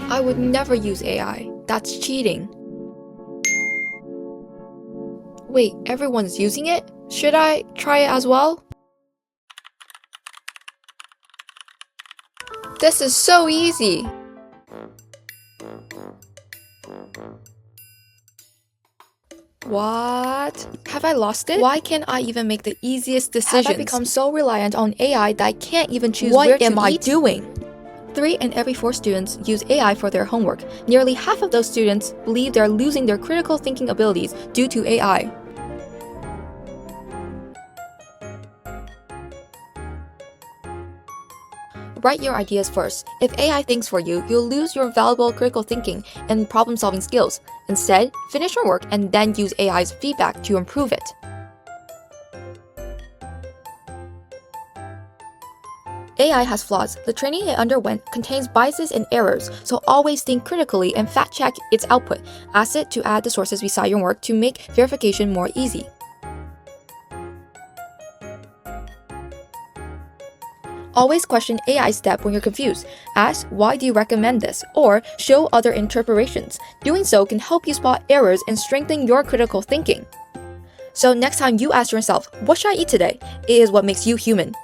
I would never use AI. That's cheating. Wait, everyone's using it? Should I try it as well? This is so easy! What? Have I lost it? Why can't I even make the easiest decisions? Have I become so reliant on AI that I can't even choose where to eat? What am I doing? 3 in every 4 students use AI for their homework. Nearly half of those students believe they're losing their critical thinking abilities due to AI. Write your ideas first. If AI thinks for you, you'll lose your valuable critical thinking and problem-solving skills. Instead, finish your work and then use AI's feedback to improve it. AI has flaws. The training it underwent contains biases and errors, so always think critically and fact-check its output. Ask it to add the sources beside your work to make verification more easy. Always question AI's step when you're confused. Ask, why do you recommend this? Or show other interpretations. Doing so can help you spot errors and strengthen your critical thinking. So next time you ask yourself, what should I eat today? It is what makes you human.